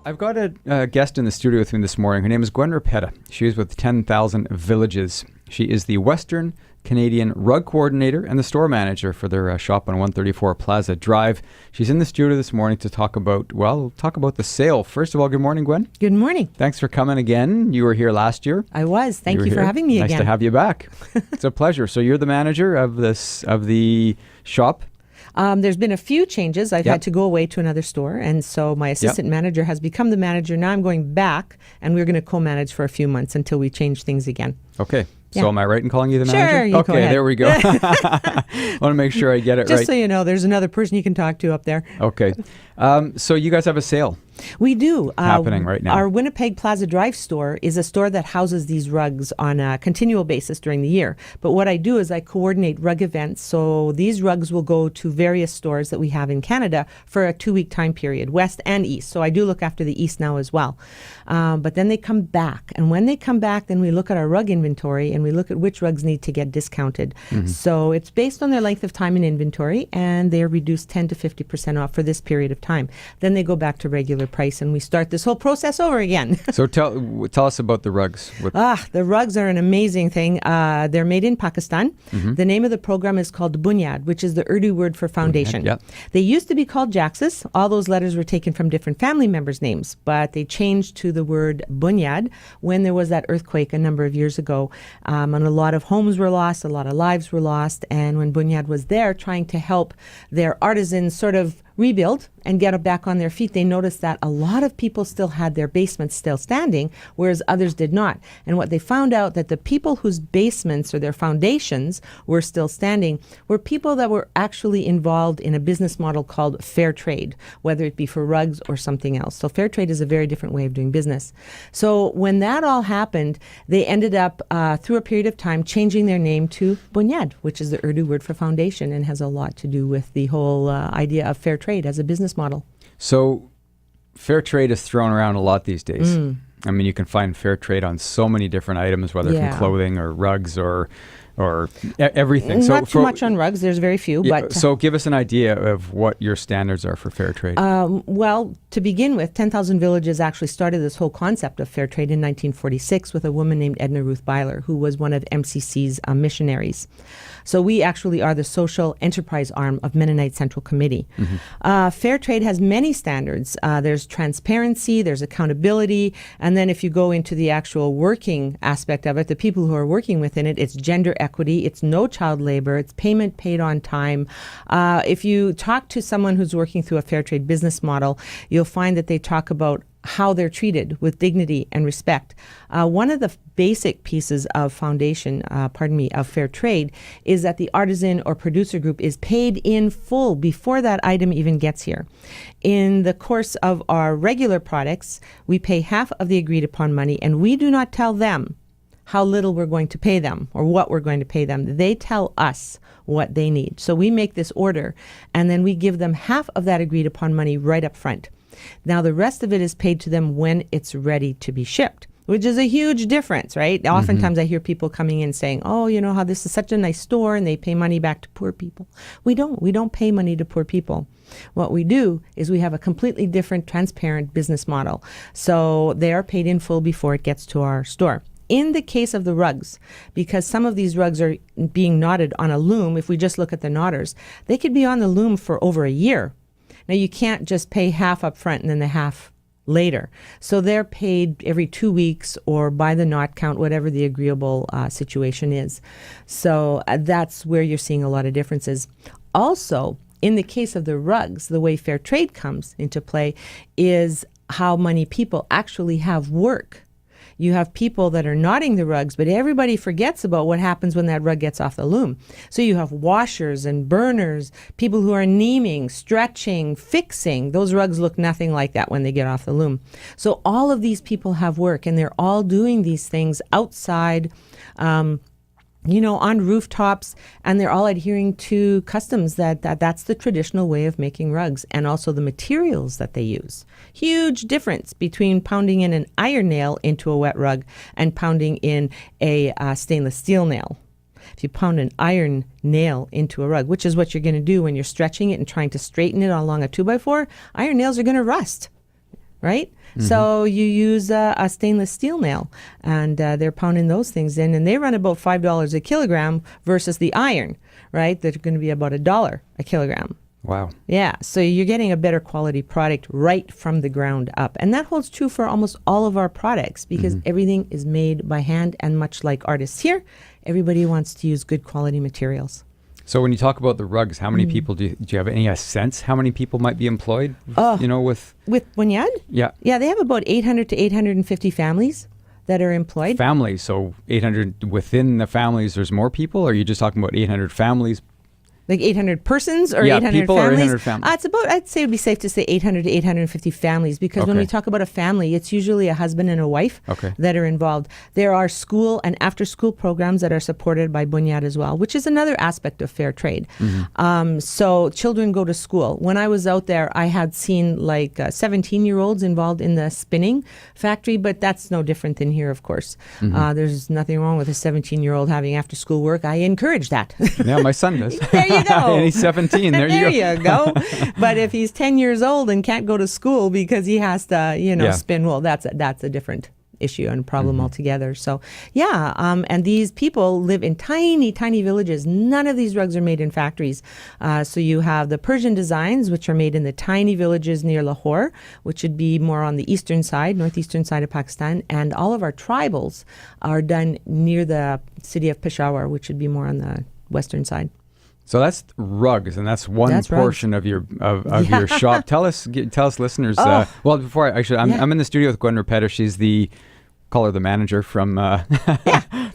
I've got a guest in the studio with me this morning. Her name is Gwen Repeta. She is with 10,000 Villages. She is the Western Canadian rug coordinator and the store manager for their shop on 134 Plaza Drive. She's in the studio this morning to talk about the sale. First of all, good morning, Gwen. Good morning. Thanks for coming again. You were here last year. I was. Thank you for having me again. Nice to have you back. It's a pleasure. So you're the manager of the shop. There's been a few changes. I've had to go away to another store, and so my assistant manager has become the manager. Now I'm going back, and we're going to co-manage for a few months until we change things again. Okay. So am I right in calling you the manager? Sure, you okay, go ahead. There we go. I want to make sure I get it right. Just so you know, there's another person you can talk to up there. Okay. So you guys have a sale. We do. Happening right now. Our Winnipeg Plaza Drive store is a store that houses these rugs on a continual basis during the year. But what I do is I coordinate rug events. So these rugs will go to various stores that we have in Canada for a 2-week time period, west and east. So I do look after the east now as well. But then they come back. And when they come back, then we look at our rug inventory and we look at which rugs need to get discounted. Mm-hmm. So it's based on their length of time in inventory, and they're reduced 10 to 50% off for this period of time. Then they go back to regular price, and we start this whole process over again. So tell us about the rugs. The rugs are an amazing thing. They're made in Pakistan. Mm-hmm. The name of the program is called Bunyad, which is the Urdu word for foundation. Yep. They used to be called Jaxus. All those letters were taken from different family members' names, but they changed to the word Bunyad when there was that earthquake a number of years ago. And a lot of homes were lost, a lot of lives were lost, and when Bunyad was there trying to help their artisans sort of rebuild and get back on their feet, they noticed that a lot of people still had their basements still standing, whereas others did not. And what they found out that the people whose basements or their foundations were still standing were people that were actually involved in a business model called Fairtrade, whether it be for rugs or something else. So Fairtrade is a very different way of doing business. So when that all happened, they ended up, through a period of time, changing their name to Bunyad, which is the Urdu word for foundation and has a lot to do with the whole idea of Fairtrade as a business model. So fair trade is thrown around a lot these days. I mean, you can find fair trade on so many different items, whether from clothing or rugs or everything. Not too much on rugs. There's very few. But so give us an idea of what your standards are for fair trade. Well, to begin with, 10,000 Villages actually started this whole concept of fair trade in 1946 with a woman named Edna Ruth Byler, who was one of MCC's missionaries. So we actually are the social enterprise arm of Mennonite Central Committee. Mm-hmm. Fair trade has many standards. There's transparency, there's accountability, and then if you go into the actual working aspect of it, the people who are working within it, it's gender equity, it's no child labor, it's payment paid on time. If you talk to someone who's working through a fair trade business model, you'll find that they talk about how they're treated with dignity and respect. One of the basic pieces of of fair trade is that the artisan or producer group is paid in full before that item even gets here. In the course of our regular products, we pay half of the agreed upon money, and we do not tell them how little we're going to pay them or what we're going to pay them. They tell us what they need. So we make this order, and then we give them half of that agreed upon money right up front. Now, the rest of it is paid to them when it's ready to be shipped, which is a huge difference, right? Mm-hmm. Oftentimes I hear people coming in saying, oh, you know how this is such a nice store and they pay money back to poor people. We don't pay money to poor people. What we do is we have a completely different, transparent business model. So they are paid in full before it gets to our store. In the case of the rugs, because some of these rugs are being knotted on a loom, if we just look at the knotters, they could be on the loom for over a year. Now, you can't just pay half up front and then the half later. So they're paid every 2 weeks or by the knot count, whatever the agreeable situation is. So that's where you're seeing a lot of differences. Also, in the case of the rugs, the way fair trade comes into play is how many people actually have work. You have people that are knotting the rugs, but everybody forgets about what happens when that rug gets off the loom. So you have washers and burners, people who are neeming, stretching, fixing. Those rugs look nothing like that when they get off the loom. So all of these people have work, and they're all doing these things outside, on rooftops, and they're all adhering to customs that's the traditional way of making rugs, and also the materials that they use. Huge difference between pounding in an iron nail into a wet rug and pounding in a stainless steel nail. If you pound an iron nail into a rug, which is what you're going to do when you're stretching it and trying to straighten it along a 2x4, iron nails are going to rust. right? So you use a stainless steel nail, and they're pounding those things in, and they run about $5 a kilogram versus the iron, right? They're going to be about $1 a kilogram. Wow. Yeah, so you're getting a better quality product right from the ground up. And that holds true for almost all of our products because everything is made by hand, and much like artists here, everybody wants to use good quality materials. So when you talk about the rugs, how many people do you have any sense how many people might be employed? With Bunyad? Yeah. Yeah, they have about 800 to 850 families that are employed. Families, so 800 within the families. There's more people, or are you just talking about 800 families? Like 800 persons or 800 people families? Or 800 families? It's about, I'd say it would be safe to say 800 to 850 families because when we talk about a family, it's usually a husband and a wife that are involved. There are school and after-school programs that are supported by Bunyad as well, which is another aspect of fair trade. So children go to school. When I was out there, I had seen like 17-year-olds involved in the spinning factory, but that's no different than here, of course. There's nothing wrong with a 17-year-old having after-school work. I encourage that. Yeah, my son does. There you go. And he's 17. There you go. But if he's 10 years old and can't go to school because he has to, spin wool, that's a different issue and problem altogether. So, and these people live in tiny, tiny villages. None of these rugs are made in factories. So you have the Persian designs, which are made in the tiny villages near Lahore, which would be more on the eastern side, northeastern side of Pakistan. And all of our tribals are done near the city of Peshawar, which would be more on the western side. So that's rugs, and that's one portion of your your shop. Tell us, listeners. Well, before I'm in the studio with Gwen Repeta. She's call her the manager from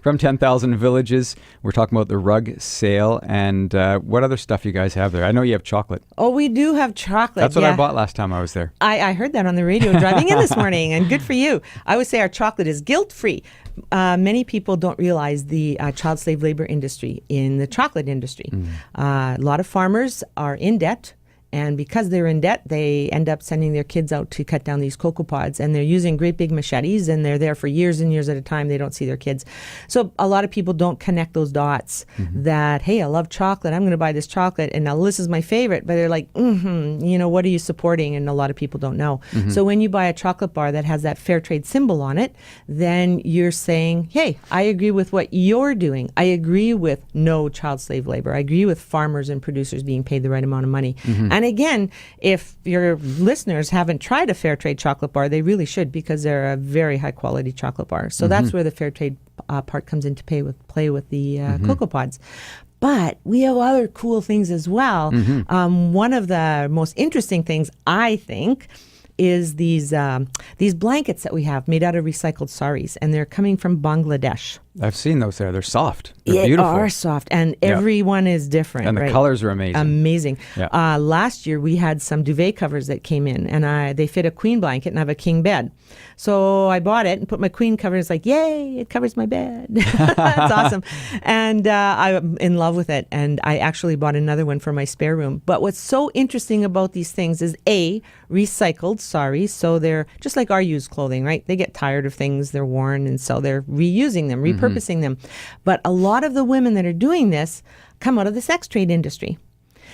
from 10,000 Villages. We're talking about the rug sale and what other stuff you guys have there. I know you have chocolate. Oh, we do have chocolate. That's what I bought last time I was there. I heard that on the radio driving in this morning, and good for you. I would say our chocolate is guilt-free. Many people don't realize the child slave labor industry in the chocolate industry. A lot of farmers are in debt. And because they're in debt, they end up sending their kids out to cut down these cocoa pods. And they're using great big machetes, and they're there for years and years at a time. They don't see their kids. So a lot of people don't connect those dots that, hey, I love chocolate. I'm going to buy this chocolate. And now this is my favorite. But they're like, what are you supporting? And a lot of people don't know. So when you buy a chocolate bar that has that fair trade symbol on it, then you're saying, hey, I agree with what you're doing. I agree with no child slave labor. I agree with farmers and producers being paid the right amount of money. And again, if your listeners haven't tried a fair trade chocolate bar, they really should because they're a very high quality chocolate bar. So that's where the fair trade part comes into play with the cocoa pods. But we have other cool things as well. One of the most interesting things, I think, is these blankets that we have made out of recycled saris, and they're coming from Bangladesh. I've seen those there. They're soft. They're beautiful. They are soft, and every one is different. And the colors are amazing. Amazing. Last year, we had some duvet covers that came in, and they fit a queen blanket and I have a king bed. So I bought it and put my queen cover. It's like, yay, it covers my bed. That's awesome. And I'm in love with it. And I actually bought another one for my spare room. But what's so interesting about these things is recycled saris. So they're just like our used clothing, right? They get tired of things, they're worn, and so they're reusing them, repurposing them. But a lot of the women that are doing this come out of the sex trade industry.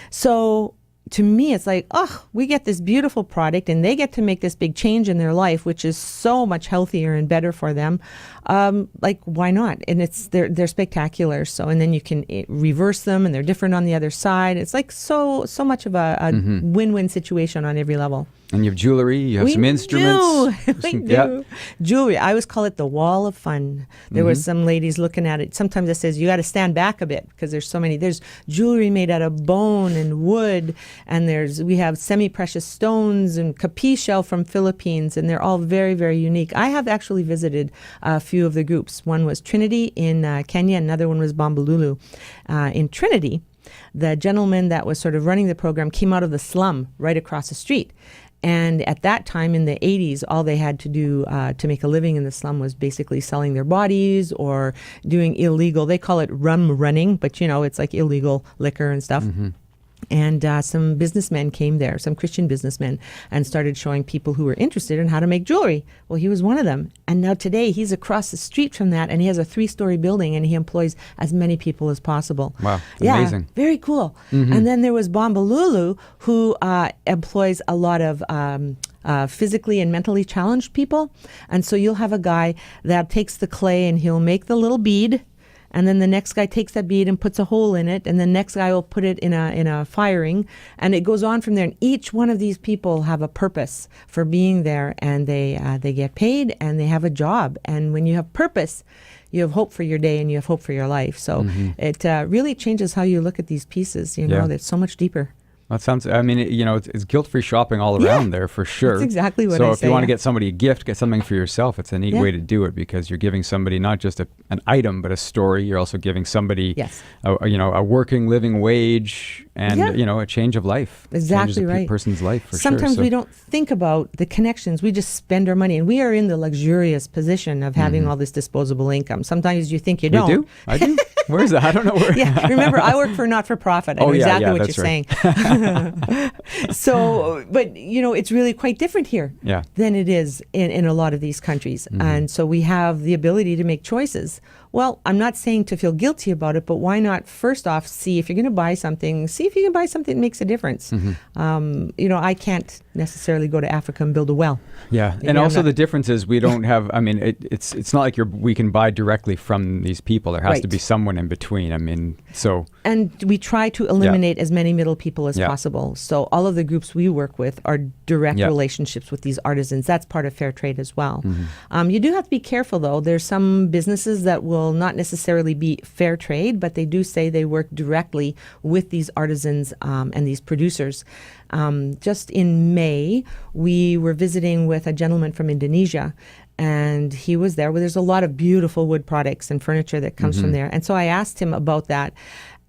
So to me, it's like, we get this beautiful product and they get to make this big change in their life, which is so much healthier and better for them. Like, why not? And they're spectacular. So, and then you can reverse them and they're different on the other side. It's like so much of a win-win situation on every level. And you have jewelry, you have some instruments. We do. Jewelry. I always call it the wall of fun. There were some ladies looking at it. Sometimes it says you got to stand back a bit because there's so many. There's jewelry made out of bone and wood, and we have semi-precious stones and kapi shell from Philippines, and they're all very, very unique. I have actually visited a few of the groups. One was Trinity in Kenya, another one was Bombolulu. In Trinity, the gentleman that was sort of running the program came out of the slum right across the street. And at that time in the 80s, all they had to do to make a living in the slum was basically selling their bodies or doing illegal, they call it rum running, but it's like illegal liquor and stuff. And some businessmen came there, some Christian businessmen, and started showing people who were interested in how to make jewelry. Well, he was one of them. And now today he's across the street from that, and he has a 3-story building, and he employs as many people as possible. Wow, amazing. Very cool. And then there was Bombolulu, who employs a lot of physically and mentally challenged people. And so you'll have a guy that takes the clay and he'll make the little bead. And then the next guy takes that bead and puts a hole in it, and the next guy will put it in a firing, and it goes on from there. And each one of these people have a purpose for being there, and they get paid and they have a job. And when you have purpose, you have hope for your day and you have hope for your life. So it really changes how you look at these pieces. You know, it's so much deeper. That sounds, I mean, it's guilt-free shopping all around there for sure. That's exactly what I say. So if you want to get somebody a gift, get something for yourself, it's a neat way to do it, because you're giving somebody not just an item, but a story. You're also giving somebody, a working, living wage and, a change of life. Exactly changes right. A person's life for Sometimes sure. we don't think about the connections. We just spend our money, and we are in the luxurious position of having all this disposable income. Sometimes you think you don't. You do? I do? Where is that? I don't know where. Remember, I work for not-for-profit. I know exactly what you're saying. So, but, it's really quite different here than it is in a lot of these countries. And so we have the ability to make choices. Well, I'm not saying to feel guilty about it, but why not first off see if you're going to buy something, see if you can buy something that makes a difference. I can't necessarily go to Africa and build a well. Yeah, and also the difference is we don't have, I mean, it's not like we can buy directly from these people. There has to be someone in between. I mean, so. And we try to eliminate as many middle people as possible. So all of the groups we work with are direct relationships with these artisans. That's part of Fairtrade as well. You do have to be careful, though. There's some businesses that will not necessarily be fair trade, but they do say they work directly with these artisans and these producers. Just in May, we were visiting with a gentleman from Indonesia, and he was there. Well, there's a lot of beautiful wood products and furniture that comes from there. And so I asked him about that.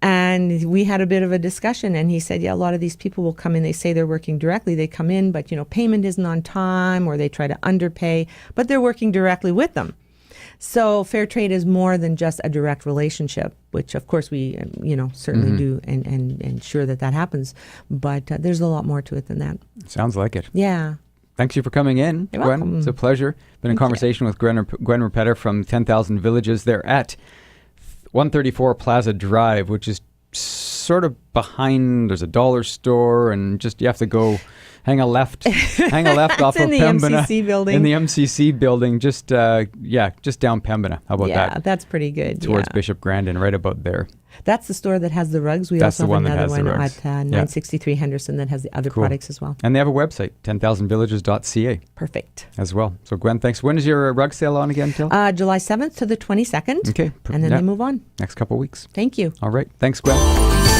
And we had a bit of a discussion, and he said, a lot of these people will come in, they say they're working directly, they come in, but payment isn't on time, or they try to underpay, but they're working directly with them. So fair trade is more than just a direct relationship, which of course we, certainly do and ensure that happens. But there's a lot more to it than that. Sounds like it. Yeah. Thanks you for coming in, You're Gwen. welcome. It's a pleasure. Been in conversation with Gwen Repeta from 10,000 Villages. They're at 134 Plaza Drive, which is sort of behind, there's a dollar store, and just you have to go hang a left off of Pembina. MCC building. In the MCC building, just down Pembina. How about that? Yeah, that's pretty good. Towards Bishop Grandin, right about there. That's the store that has the rugs. We That's also the have one that another has one the rugs. at 963 Henderson that has the other products as well. And they have a website, 10,000villages.ca. Perfect. As well. So Gwen, thanks. When is your rug sale on again, Till? July 7th to the 22nd. Okay. And then they move on. Next couple of weeks. Thank you. All right. Thanks, Gwen.